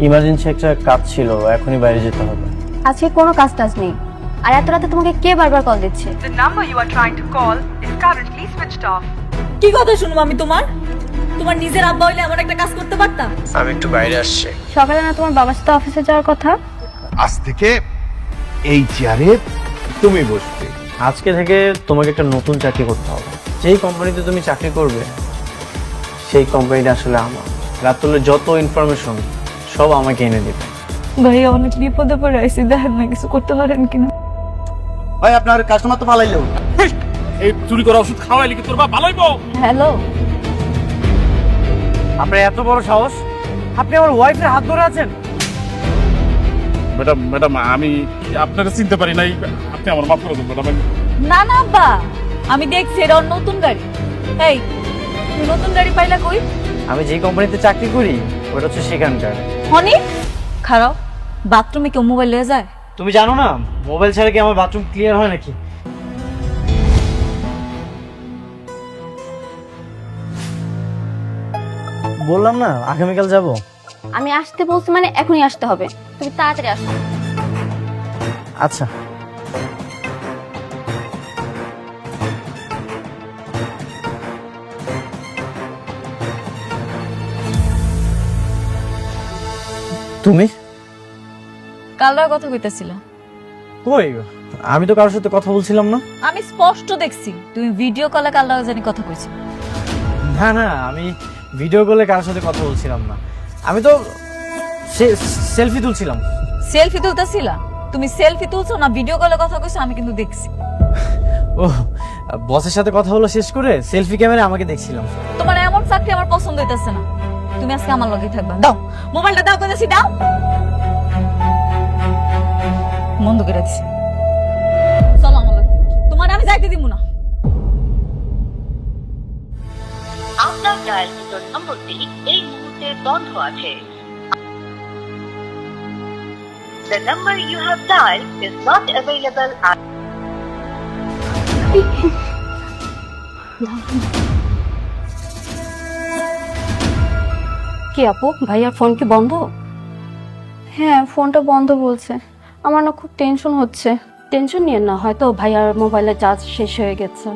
Emergency একটা কাজ ছিল, এখনই বাইরে যেতে হবে। আজকে কোনো কাজ টাজ নেই। আর এত রাতে তোমাকে কে বারবার কল দিচ্ছে? The number you are trying to call is currently switched off. কি কথা শুনবো আমি তোমার নিজের আব্বা হইলে এমন একটা কাজ করতে পারতাম? আমি একটু বাইরে আসছি। সকালে না তোমার বাবার সাথে অফিসে যাওয়ার কথা? আজ থেকে এই চেয়ারে তুমি বসবে। আজকে থেকে তোমাকে একটা নতুন চাকরি করতে হবে। যেই কোম্পানিতে তুমি চাকরি করবে সেই কোম্পানিটা আসলে আমার। রাতুলের যত ইনফরমেশন সব আমাকে এনে দেবে। ভাইয়া অনেক বিপদে পড়ে আইছি, দেখেন না কিছু করতে পারেন কিনা। ভাই আপনার কাস্টমার তো ভালোই লোক। এই চুরি করা ওষুধ খাওয়াইলি কি তোর বাপ ভালোই বউ? হ্যালো, আপনার এত বড় সাহস, আপনি আমার ওয়াইফের হাত ধরে আছেন? ম্যাডাম আমি আপনারা চিনতে পারি নাই, আপনি আমার মাফ করে দেন ম্যাডাম। না না আব্বা, আমি দেখছি এটা ওর নতুন গাড়ি। এই তুই নতুন গাড়ি পাইলা কই? আমি যে কোম্পানিতে চাকরি করি ওটা হচ্ছে সেখানকার। হনি খারাপ, বাথরুমে কেউ মোবাইল লয়ে যায়? তুমি জানো না মোবাইল ছাড়া কি আমার বাথরুম ক্লিয়ার হয় নাকি? বললাম না আগামীকাল যাব। আমি আসতে বলছি মানে এখনই আসতে হবে। তুমি তাড়াতাড়ি আসো। আচ্ছা। তুমি কালরা কথা কইতাছিল। কই? আমি তো কারোর সাথে কথা বলছিলাম না। আমি স্পষ্ট দেখছি তুমি ভিডিও কলে কালরা জানি কথা কইছো। না না, আমি ভিডিও কলে কারোর সাথে কথা বলছিলাম না। আমি তো সেলফি তুলছিলাম। সেলফি তুলতেছিলা? তুমি সেলফি তুলছো না ভিডিও কলে কথা কইছো আমি কিন্তু দেখছি। ও বসের সাথে কথা বলা শেষ করে সেলফি ক্যামেরা আমাকে দেখছিলাম। তোমার এমন চাকরি আমার পছন্দ হইতাছে না। তুমি আজকে আমার লগেই থাকবা। দাও মোবাইলটা, দাও কইতাছি দাও। বন্ধ করে দিছি। চলো আমার লগে। তোমার আমি যাইতে দিব না। আপনার ডায়ালকৃত নম্বরটি এই মুহূর্তে বন্ধ আছে। The number you have dialed is not available at কি আপু, ভাইয়ার ফোন কি বন্ধ? হ্যাঁ, ফোনটা বন্ধ বলছে। আমার না খুব টেনশন হচ্ছে। টেনশন নিয়ে না, হয়তো ভাইয়ার মোবাইলের চার্জ শেষ হয়ে গেছে।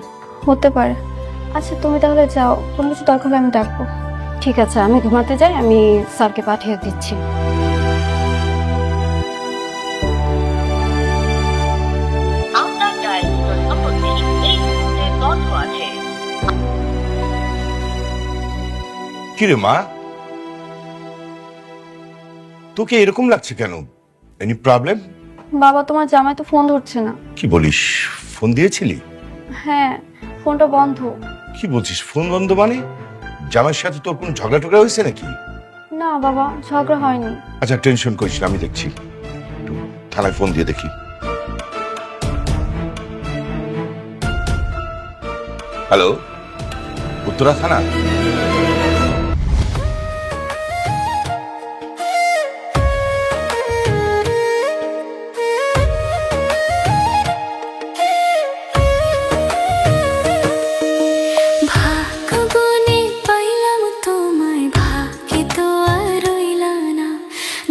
হতে পারে। আচ্ছা তুমি তাহলে যাও, কোনো কিছু দরকার হলে আমি ডাকবো। ঠিক আছে, আমি ঘুমাতে যাই, আমি স্যারকে পাঠিয়ে দিচ্ছি। আপনার ডায়ালকৃত নম্বরটি এই মুহূর্তে বন্ধ আছে। কিরে মা, তোকে এরকম লাগছে কেন? Any problem? বাবা, তোমার জামাই তো ফোন ধরছে না। কি বলিস, ফোন দিয়েছিলি? হ্যাঁ, ফোনটা বন্ধ। কি বলছিস ফোন বন্ধ মানে? জামাইয়ের সাথে তোর কোনো ঝগড়া টগড়া হয়েছে নাকি? না বাবা, ঝগড়া হয়নি। আচ্ছা টেনশন করিস না, আমি দেখছি। একটু থানায় ফোন দিয়ে দেখি। হ্যালো, উত্তরা থানা? ভাগ্যবনে পাইলাম তোমায়, ভাগ্যে তো আর রইলা না।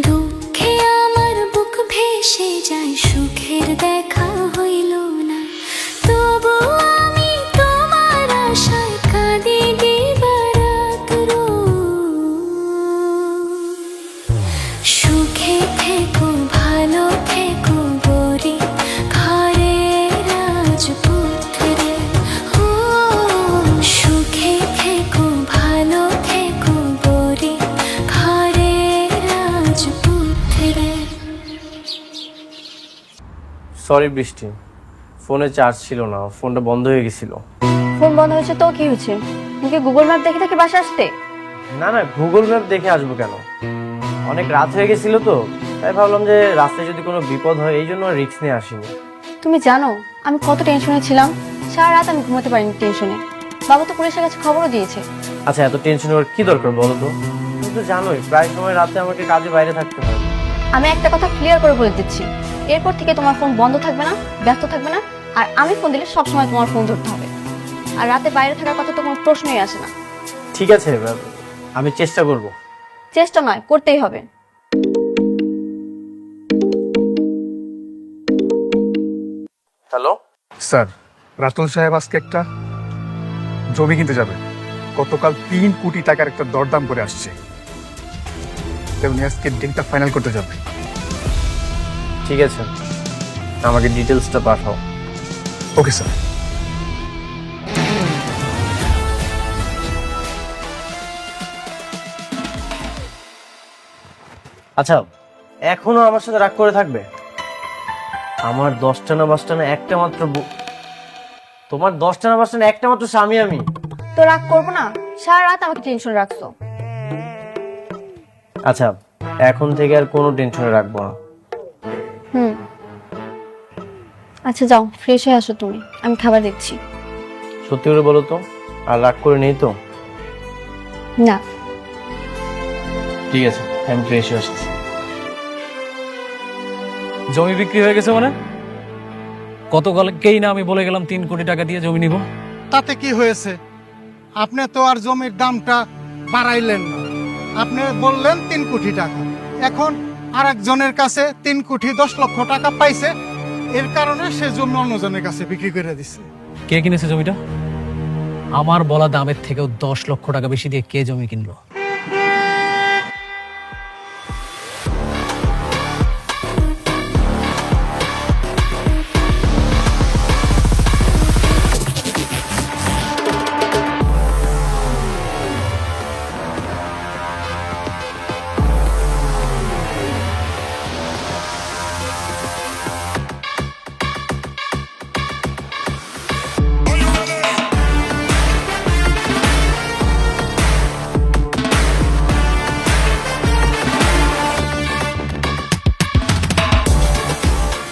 দুঃখে আমার বুক ভেসে যায়, সুখের দেখা হইল না। তবু আমি তোমার আশায় কাঁদি দিবারাত সুখে থেকো, ভালো থেকো গরি ঘরে রাজপুত্রে। ও সুখে থেকো, ভালো থেকো গরি ঘরে রাজপুত্রে। সরি বৃষ্টি, ফোনে চার্জ ছিল না, ফোনটা বন্ধ হয়ে গেছিল। ফোন বন্ধ হয়েছে তো কি হয়েছে? তুমি গুগল ম্যাপ দেখে দেখে বাসা আসতে? না না, গুগল ম্যাপ দেখে আসবো কেন? অনেক রাত হয়ে গেছিল তো, তাই ভাবলাম যে রাস্তায় যদি কোনো বিপদ হয়, এই জন্য রিস্ক নিয়ে আসিনি। তুমি জানো আমি কত টেনশনে ছিলাম? সারা রাত আমি ঘুমাতে পারিনি টেনশনে। বাবা তো পুলিশের কাছে খবরও দিয়েছে। আচ্ছা এত টেনশন হওয়ার কি দরকার বলো তো? তুমি তো জানোই প্রায় সময় রাতে আমাকে কাজে বাইরে থাকতে হয়। আমি একটা কথা ক্লিয়ার করে বলে দিচ্ছি, এরপর থেকে তোমার ফোন বন্ধ থাকবে না, ব্যস্ত থাকবে না। আর আমি ফোন দিলে সবসময় তোমার ফোন ধরতে হবে। আর রাতে বাইরে থাকার কথা তো কোনো প্রশ্নই আসে না। ঠিক আছে, আমি চেষ্টা করব। চেষ্টা নয়, করতেই হবে। হ্যালো, স্যার, রাতুল সাহেব আজকে একটা জমি কিনতে যাবে। গতকাল 3 কোটি টাকার একটা দরদাম করে আসছে। তেমনি আজকে ডিলটা ফাইনাল করতে যাবে। ঠিক আছে, আমাকে ডিটেলসটা পাঠাও। Okay sir. আচ্ছা, এখনো আমার সাথে রাগ করে থাকবে? আমার 10টা না 5টা না একটা মাত্র তোমার 10টা না 5টা না একটা মাত্র স্বামী আমি। তো রাগ করবো না? সারা রাত আমাকে টেনশন রাখছো। আচ্ছা, এখন থেকে আর কোনো টেনশনে রাখবো না। আচ্ছা যাও, ফ্রেশ হয়ে আসো তুমি, আমি খাবার দিচ্ছি। সত্যি করে বলো তো, আর রাগ করে নেই তো? না। ঠিক আছে, আমি ফ্রেশ হয়ে আসছি। জমি বিক্রি হয়ে গেছে মানে? গতকালকেই না আমি বলে গেলাম 3 কোটি টাকা দিয়ে জমি নিব। তাতে কি হয়েছে? আপনি তো আর জমির দামটা বাড়াইলেন না, আপনি বললেন 3 কোটি টাকা। এখন আরেকজনের কাছে 3 কোটি 10 লক্ষ টাকা পাইছে, এর কারণে সে জমি অন্যজনের কাছে বিক্রি করে দিছে। কে কিনেছে জমিটা? আমার বলা দামের থেকেও 10 লক্ষ টাকা বেশি দিয়ে কে জমি কিনলো?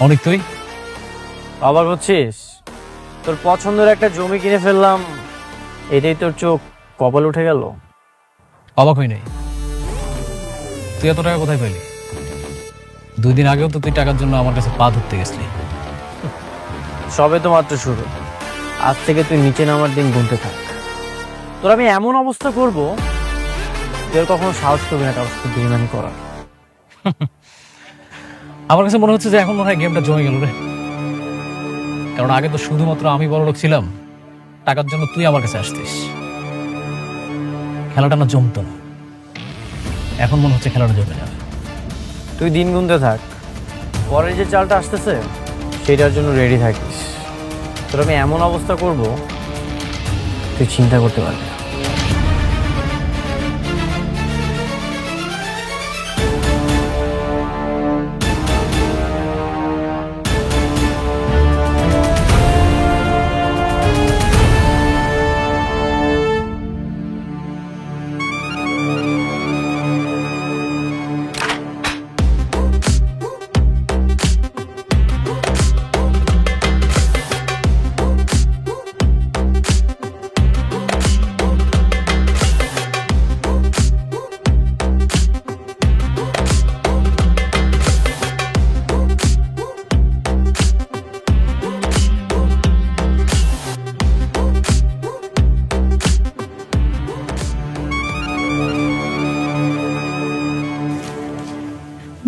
অনেক তুই আবার হচ্ছিস? তোর পছন্দের একটা জমি কিনে ফেললাম, এটাই তোর চোখ কপাল উঠে গেল? অবাক হই নাই। তুই এত টাকা কোথায় পেলি? 2 দিন আগেও তো তুই টাকার জন্য আমার কাছে পা ধরতে গেছিলি। সবে তো মাত্র শুরু, আজ থেকে তুই নিচে নামার দিন গুনতে থাক। তোর আমি এমন অবস্থা করব, তোর কখনো সাহস করবি না কারোর সাথে বেইমানি করার। আমার কাছে মনে হচ্ছে যে এখন মনে হয় গেমটা জমে গেল রে। কারণ আগে তো শুধুমাত্র আমি বড় লোক ছিলাম, টাকার জন্য তুই আমার কাছে আসতিস। খেলাটা না জমতো না, এখন মনে হচ্ছে খেলাটা জমে যাবে। তুই দিন গুনতে থাক, পরে যে চালটা আসতেছে সেটার জন্য রেডি থাকিস। তোর আমি এমন অবস্থা করব, তুই চিন্তা করতে পারবি না।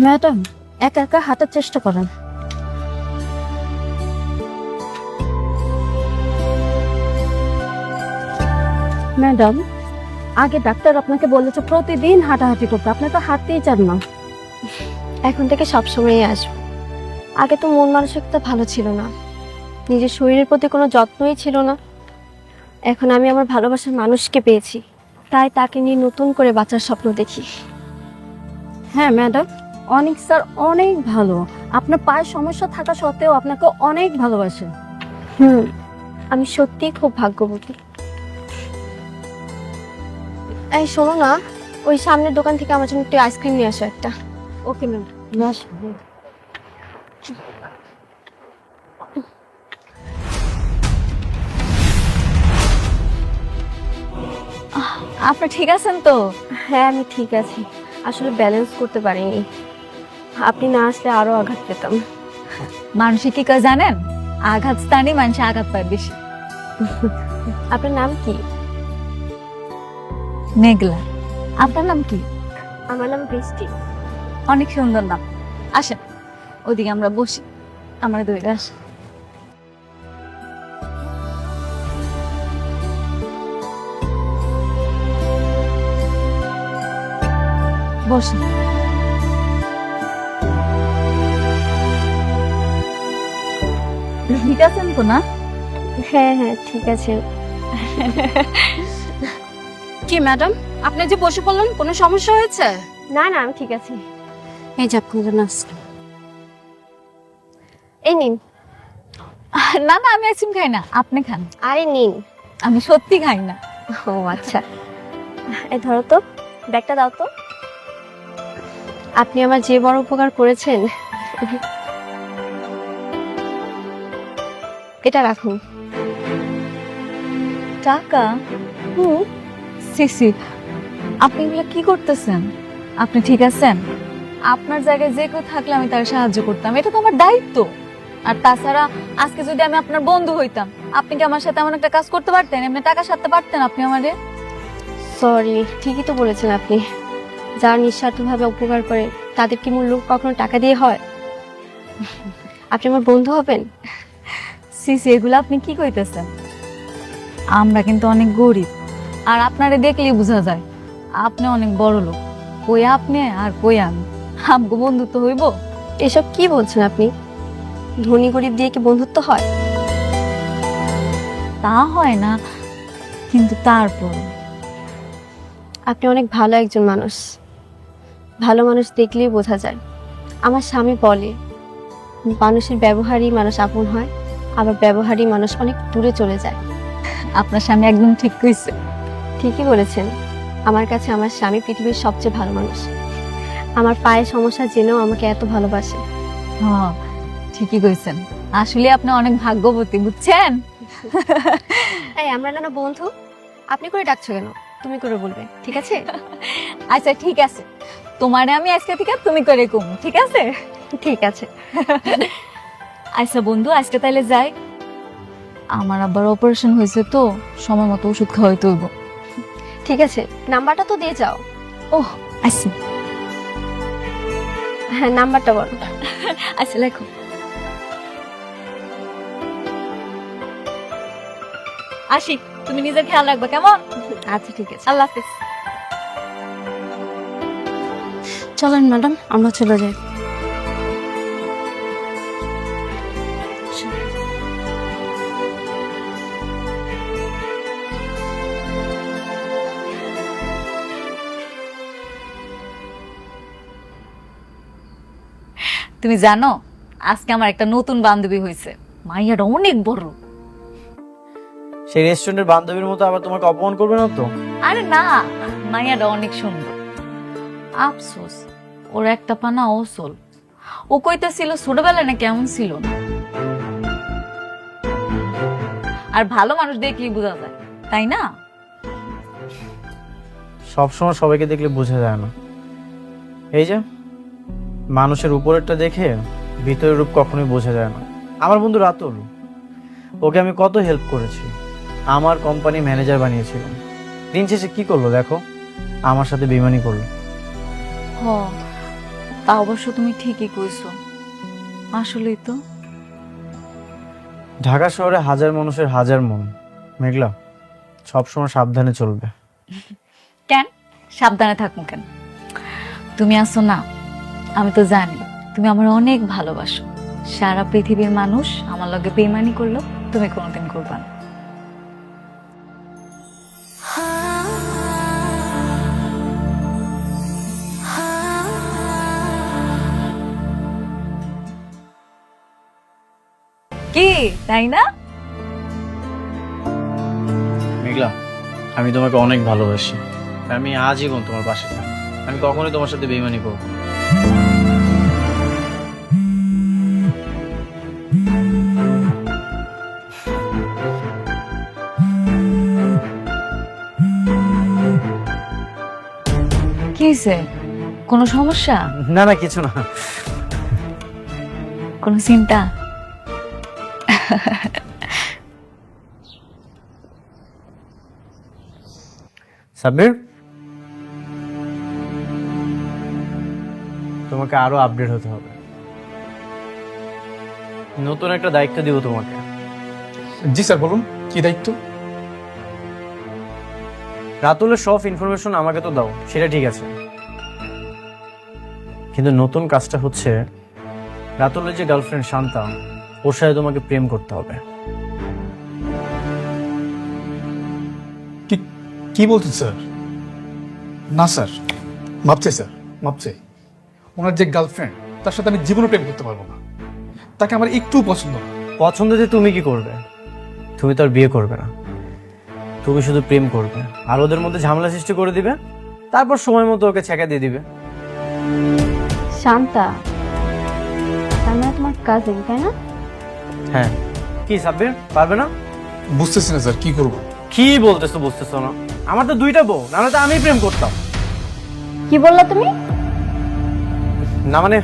ম্যাডাম, একা একা হাঁটার চেষ্টা করেন। ম্যাডাম, আগে ডাক্তার আপনাকে বলেছে প্রতিদিন হাঁটাহাঁটি করতে, আপনি তো হাঁটতেই চান না। এখন থেকে সবসময়ই আসবো। আগে তো মন মানসিকতা ভালো ছিল না, নিজের শরীরের প্রতি কোনো যত্নই ছিল না। এখন আমি আমার ভালোবাসার মানুষকে পেয়েছি, তাই তাকে নিয়ে নতুন করে বাঁচার স্বপ্ন দেখি। হ্যাঁ ম্যাডাম, অনেক স্যার অনেক ভালো, আপনার পায়ের সমস্যা থাকা সত্ত্বেও আপনাকে অনেক ভালোবাসে। আমি সত্যিই খুব ভাগ্যবতী। এই শোনো না, ওই সামনের দোকান থেকে আমার জন্য একটু আইসক্রিম নিয়ে আসো একটা। ওকে ম্যাম, নিয়ে আসো। আপনি ঠিক আছেন তো? হ্যাঁ আমি ঠিক আছি, আসলে ব্যালেন্স করতে পারিনি। আপনি না আসলে আরো আঘাত পেতাম। মানুষে কি কয় জানেন? আঘাত স্থানে মানুষে আঘাত পায় বেশি। আপনার নাম কি? মেঘলা। আপনার নাম কি? আমার নাম বৃষ্টি। অনেক সুন্দর নাম। আসেন ওদিকে আমরা বসি, আমার দইটা আসে। বসেন। ঠিক আছেন তো না? হ্যাঁ হ্যাঁ ঠিক আছে। কি ম্যাডাম, আপনি যে বসে পড়লেন, কোনো সমস্যা হয়েছে? না না, আমি ঠিক আছি। এই যে আপনাদের নাস্তা, এই নিন। না না, আমি আইসক্রিম খাই না, আপনি খান। আরে নিন। আমি সত্যি খাই না। ও আচ্ছা, এই ধরো তো, ব্যাগটা দাও তো। আপনি আমার যে বড় উপকার করেছেন, এটা রাখুন। টাকা? সিসি, আপনি এগুলো কি করতেছেন? আপনি ঠিক আছেন? আপনার জায়গায় যে কেউ থাকলে আমি তার সাহায্য করতাম, এটা তো আমার দায়িত্ব। আর তাছাড়া আজকে যদি আমি আপনার বন্ধু হইতাম, আপনি কি আমার সাথে এমন একটা কাজ করতে পারতেন? এমনি টাকা সারতে পারতেন আপনি আমারে? সরি, ঠিকই তো বলেছেন আপনি। যারা নিঃস্বার্থভাবে উপকার করে তাদের কি মূল্য কখনো টাকা দিয়ে হয়? আপনি আমার বন্ধু হবেন? সিসি, এগুলো আপনি কি কইতেছেন? আমরা কিন্তু অনেক গরিব, আর আপনারে দেখলেই বোঝা যায় আপনি অনেক বড় লোক। কই আপনি আর কই আমি, আমগো বন্ধুত্ব হইব? এসব কি বলছেন আপনি? ধনী গরিব দিয়ে কি বন্ধুত্ব হয়? তা হয় না, কিন্তু তারপর আপনি অনেক ভালো একজন মানুষ। ভালো মানুষ দেখলেই বোঝা যায়। আমার স্বামী বলে, মানুষের ব্যবহারই মানুষ আপন হয়, আবার ব্যবহারই মানুষ অনেক দূরে চলে যায়। আপনার স্বামী একদম ঠিক কইছে। ঠিকই বলেছেন। আমার কাছে আমার স্বামী পৃথিবীর সবচেয়ে ভালো মানুষ। আমার পায়ে সমস্যা জেনেও আমাকে এত ভালোবাসে। হ্যাঁ, ঠিকই কইছেন। আসলে আপনি অনেক ভাগ্যবতী, বুঝছেন? এই আমরা না বন্ধু, আপনি করে ডাকছো কেন? তুমি করে বলবে, ঠিক আছে? আচ্ছা ঠিক আছে, তোমারে আমি আজকে থেকে তুমি করে কম, ঠিক আছে? ঠিক আছে। আচ্ছা বন্ধু, আজকে তাইলে যাই। আমার আবার অপারেশন হয়েছে তো, সময় মতো ওষুধ খাওয়াইতে হইব। ঠিক আছে, নাম্বারটা তো দিয়ে যাও। ওহ আচ্ছা। হ্যাঁ, নাম্বারটা বলো। আচ্ছা লেখো। আসি, তুমি নিজের খেয়াল রাখবা, কেমন? আচ্ছা ঠিক আছে, আল্লাহ হাফেজ। চলেন ম্যাডাম, আমরা চলে যাই। তুমি জানো, আজকে আমার একটা নতুন বান্ধবী হয়েছে। মাইয়াটা অনেক বড়। সেই রেস্টুরেন্টের বান্ধবীর মতো আবার তোমাকে অপমান করবে না তো? আরে না, মাইয়াটা অনেক সুন্দর। আফসোস, ওর একটা পানা ওসল। ও কইতেছিল ছোটবেলায় না কেমন ছিল না। আর ভালো মানুষ দেখলেই বোঝা যায়, তাই না? সবসময় সবাইকে দেখলে বোঝা যায় না। এই যে মানুষের উপরেরটা দেখে ভিতরের রূপ কখনোই বোঝা যায় না। আমার বন্ধু রাতুল, ওকে আমি কত হেল্প করেছি, আমার কোম্পানি ম্যানেজার বানিয়েছিলাম। দিন শেষে কি করলো দেখো, আমার সাথে বেইমানি করলো। হ, তা অবশ্য তুমি ঠিকই কইছো। আসলেই তো। ঢাকা শহরে হাজার মানুষের হাজার মন। মেঘলা, সবসময় সাবধানে চলবে। কেন সাবধানে থাকুন কেন? তুমি আসো না, আমি তো জানি তুমি আমার অনেক ভালোবাসো। সারা পৃথিবীর মানুষ আমার লগে বেইমানি করলো, তুমি কোনোদিন করবা না। কি তাই না? মেঘলা, আমি তোমাকে অনেক ভালোবাসি। আমি আজীবন তোমার পাশে থাকবো। আমি কখনোই তোমার সাথে বেইমানি করবো না। কি হয়েছে? কোনো সমস্যা? না না, কিছু না। কোনো চিন্তা? সাব্বির, তোমাকে আরো আপডেট হতে হবে। নতুন একটা দায়িত্ব দিব তোমাকে। জি স্যার, বলুন কি দায়িত্ব? রাতুলের সব ইনফরমেশন আমাকে তো দাও, সেটা ঠিক আছে, কিন্তু নতুন কাজটা হচ্ছে রাতুলের যে গার্লফ্রেন্ড শান্তা, ওর সাথে তোমাকে প্রেম করতে হবে। কি বলছেন স্যার? না স্যার, মাপ চাই স্যার, মাপ চাই। ওনার যে গার্লফ্রেন্ড, তার সাথে আমি জীবনে প্রেম করতে পারবো না। তাকে আমার একটু পছন্দ না। পছন্দ যে তুমি কি করবে? তুমি তো আর বিয়ে করবে না, তুমি শুধু প্রেম করবে আর ওদের মধ্যে ঝামেলা সৃষ্টি করে দিবে, তারপর সময় মতো ওকে ছেঁকা দিয়ে দিবে। শান্তা, তার মানে তোমার কাজিন, তাই না? হ্যাঁ। কি সাব্বির, পারবে না? বুঝতেছি না স্যার, কি করবো? কি বলতেছো বুঝতেছো না? আমার তো দুইটা বউ, নাহলে তো আমি প্রেম করতাম। কি বললা তুমি? না মানে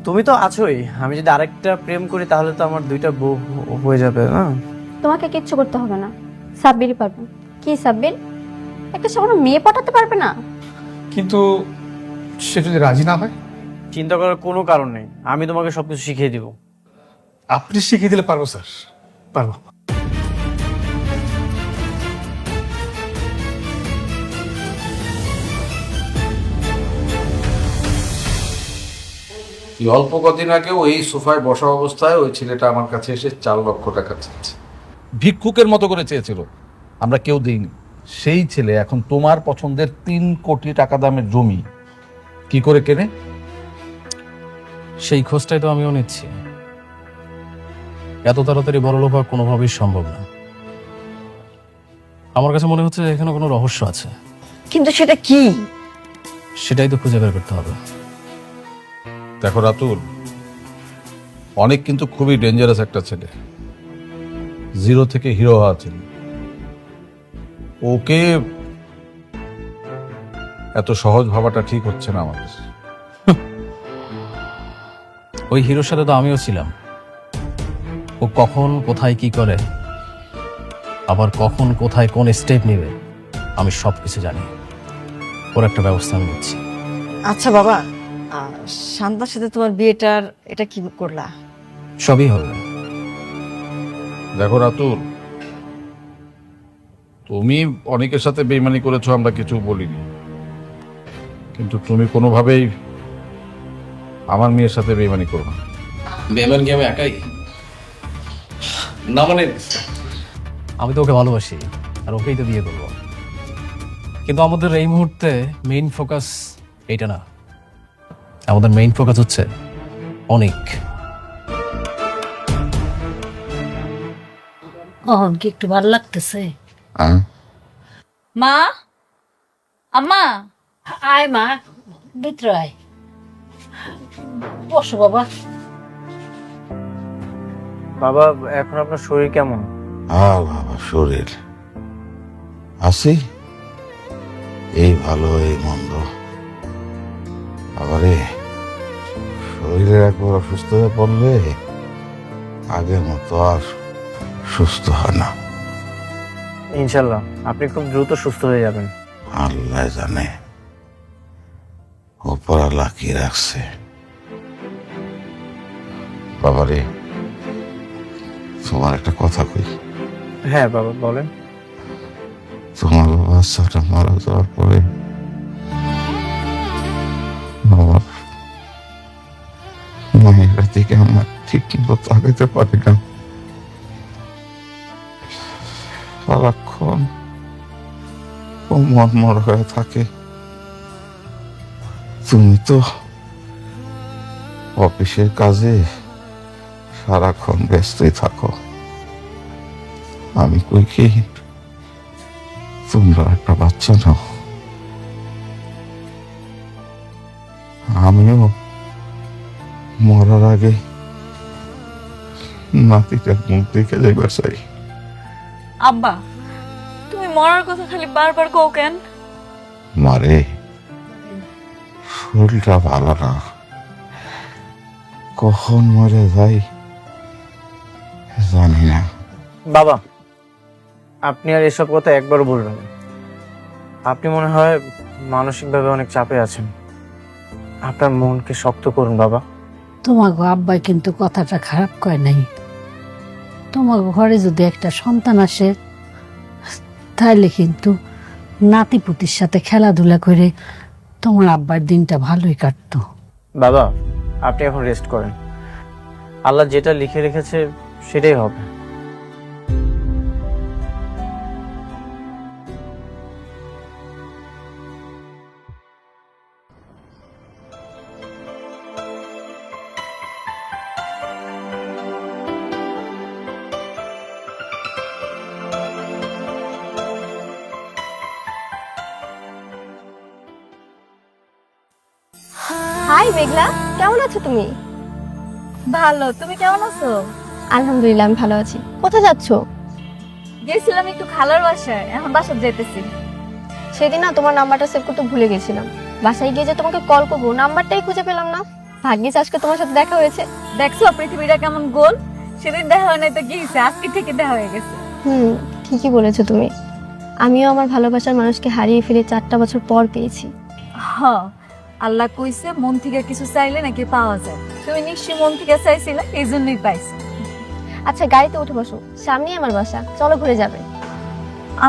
তুমি তো আছোই, আমি যদি আরেকটা প্রেম করি তাহলে তো আমার দুইটা বউ হয়ে যাবে না? তোমাকে কিচ্ছু করতে হবে না, সাব্বিরই পারবে। কি সাব্বির, একটা সামান্য মেয়ে পাঠাতে পারবে না? কিন্তু সে যদি রাজি না হয়? চিন্তা করার কোনো কারণ নেই, আমি তোমাকে সবকিছু শিখিয়ে দিব। আপনি শিখিয়ে দিলে পারবো স্যার, পারবো। অল্প কদিন আগেও এই সোফায় বসা অবস্থায় ওই ছেলেটা আমার কাছে এসে 4 লক্ষ টাকা চেয়েছে। ভিক্ষুকের মতো করে চেয়েছিল, আমরা কেউ দিইনি। সেই ছেলে এখন তোমার পছন্দের 3 কোটি টাকা দামের জমি কি করে কেনে? সেই খোঁজটাই তো আমিও নিচ্ছি। এত তাড়াতাড়ি বড়লোক হওয়া কোনোভাবেই সম্ভব না। আমার কাছে মনে হচ্ছে এখানে কোনো রহস্য আছে। কিন্তু সেটা কি? সেটাই তো খুঁজে বের করতে হবে। দেখো রাতুল, অনেক কিন্তু খুবই ডেঞ্জারাস একটা ছেলে, 0 থেকে হিরো হওয়া ছেলে। ওকে এত সহজ ভাবাটা ঠিক হচ্ছে না আমাদের। ওই হিরোর সাথে তো আমিও ছিলাম। ও কখন কোথায় কি করে, আবার কখন কোথায় কোন স্টেপ নেবে, আমি সবকিছু জানি। ওর একটা ব্যবস্থা আমি নিচ্ছি। আচ্ছা বাবা, শান্তার সাথে তোমার বিয়েটার এটা কি করলা? সবই হবে। দেখো রাতুল, তুমি অনেকের সাথে বেইমানি করেছো, আমরা কিছু বলিনি, কিন্তু তুমি কোনোভাবেই আমার মেয়ের সাথে বেইমানি করো না। বেমান কি আমি একাই? না মানে আমি তো ওকে ভালোবাসি আর ওকেই তো বিয়ে করবো, কিন্তু আমাদের এই মুহূর্তে মেইন ফোকাস এইটা না। আমাদের মেইন ফোকাস হচ্ছে অনেক। কি একটু ভালো লাগতেছে? মা, আম্মা, আয় মা, ভিতরে আয়, বসো বাবা। বাবা, এখন আপনার শরীর কেমন? বাবা, শরীর আছি এই ভালো এই মন্দ। আবারে শরীরে একবার অসুস্থ হয়ে পড়লে আগের মতো আর সুস্থ হয় না। ইনশাল্লাহ আপনি খুব দ্রুত সুস্থ হয়ে যাবেন। আল্লাহ জানে ওপরাল্লাহ কি রাখছে। বাবারে, তোমার একটা কথা কই। হ্যাঁ বাবা, বলেন। তোমার বাচ্চাটা মারা যাওয়ার পরে আমার মায়ের দিকে আমার ঠিক মতো তাকাইতে পারি না। সারাক্ষণ ও মনমর হয়ে থাকে। তুমি তো অফিসের কাজে সারাক্ষণ ব্যস্তই থাকো। আমি কই কি তোমরা একটা বাচ্চা নাও। আমিও মরার আগে নাতিটার মুখ দেখে যাইবার চাই। আব্বা, তুমি মরার কথা খালি বারবার কও কেন? মারে, শরীরটা ভালো না, কখন মরে যাই জানি না। বাবা, আপনি আর এসব কথা একবারও বলবেন না। আপনি মনে হয় মানসিকভাবে অনেক চাপে আছেন। আপনার মনকে শক্ত করুন বাবা। তোমাকে আব্বাই কিন্তু কথাটা খারাপ কয় নাই। তোমার ঘরে যদি একটা সন্তান আসে, তাহলে কিন্তু নাতিপুতির সাথে খেলাধুলা করে তোমার আব্বার দিনটা ভালোই কাটতো। বাবা, আপনি এখন রেস্ট করেন। আল্লাহ যেটা লিখে রেখেছে সেটাই হবে। হাই মেঘলা, কেমন আছো তুমি? ভালো, তুমি কেমন আছো? আলহামদুলিল্লাহ, আমি ভালো আছি। কোথায় যাচ্ছো? গেছিলাম একটু খালার বাসায়, এখন বাসায় যেতেছি। সেদিন না তোমার নাম্বারটা সেভ করতে ভুলে গেছিলাম। বাসায় গিয়ে যে তোমাকে কল করবো, নাম্বারটাই খুঁজে পেলাম না। ভাগ্যিস আজকে তোমার সাথে দেখা হয়েছে। দেখছো পৃথিবীটা কেমন গোল? সেদিন দেখা হয় নাই তো কি হয়েছে, আজকে থেকে দেখা হয়ে গেছে। ঠিকই বলেছো তুমি। আমিও আমার ভালোবাসার মানুষকে হারিয়ে ফেলে 4টা বছর পর পেয়েছি। আল্লাহ কইছে মন থেকে কিছু চাইলে নাকি পাওয়া যায়। তুমি নিশ্চয়ই মন থেকে চাইছিলে, এই জন্যই পাইছো। আচ্ছা, গাড়িতে উঠে বসো, সামনেই আমার বাসা, চলো ঘুরে যাবে।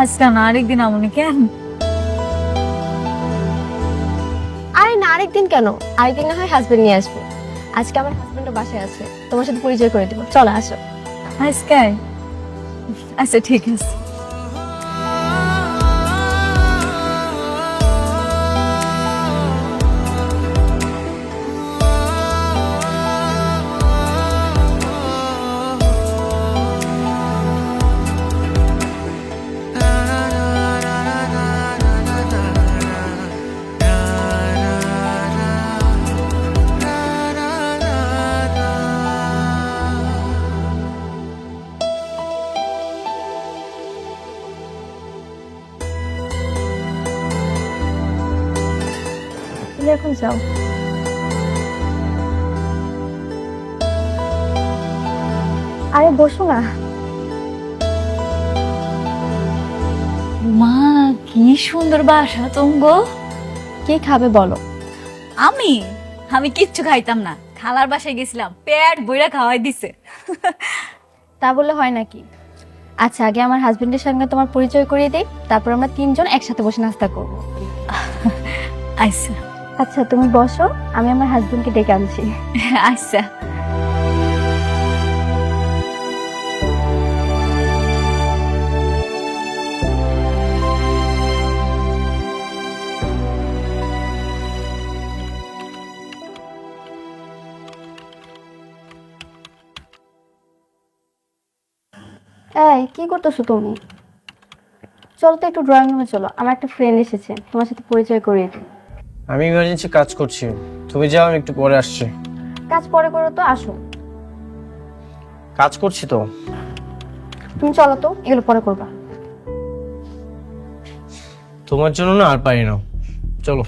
আজকে না, আরেকদিন আমনি কেন? আরে না, আরেকদিন কেন? আরেকদিন না হয় হাজবেন্ড নিয়ে আসবো। আজকে আমার হাজবেন্ডও বাসায় আছে, তোমার সাথে পরিচয় করে দেবো। চলো আসো। আজকে? আচ্ছা ঠিক আছে। তুমি এখন যাও। আরে বসো না। মা, কি সুন্দর বাসা তুমগো। কি খাবে বলো? আমি কিচ্ছু খাইতাম না। খালার বাসায় গেছিলাম, পেট বইরা খাওয়াই দিছে। তা বললে হয় নাকি? আচ্ছা, আগে আমার হাজবেন্ডের সঙ্গে তোমার পরিচয় করিয়ে দেই, তারপর আমরা 3 জন একসাথে বসে নাস্তা করব। আচ্ছা আচ্ছা, তুমি বসো, আমি আমার হাজবেন্ডকে ডেকে আনছি। আচ্ছা। এই, কি করতেছো তুমি? চলো তো একটু ড্রয়িং রুমে চলো, আমার একটা ফ্রেন্ড এসেছে, তোমার সাথে পরিচয় করিয়ে দিই। আমি ইমার্জেন্সি কাজ করছি, তুমি যাও, আমি একটু পরে আসছি। কাজ পরে করো তো, আসো। কাজ করছি তো। তুমি চলো তো, এগুলো পরে করবা। তোমার জন্য না আর পারি না, চলো।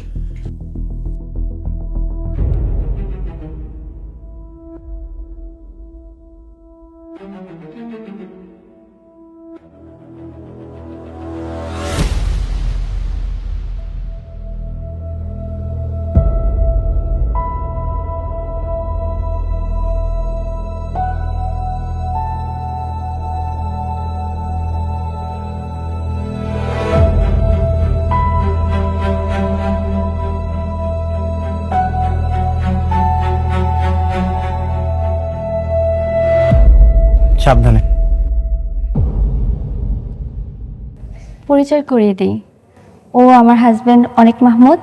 সাবধানে। পরিচয় করিয়ে দিই, ও আমার হাজবেন্ড অনেক মাহমুদ,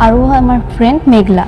আর ও আমার ফ্রেন্ড মেঘলা।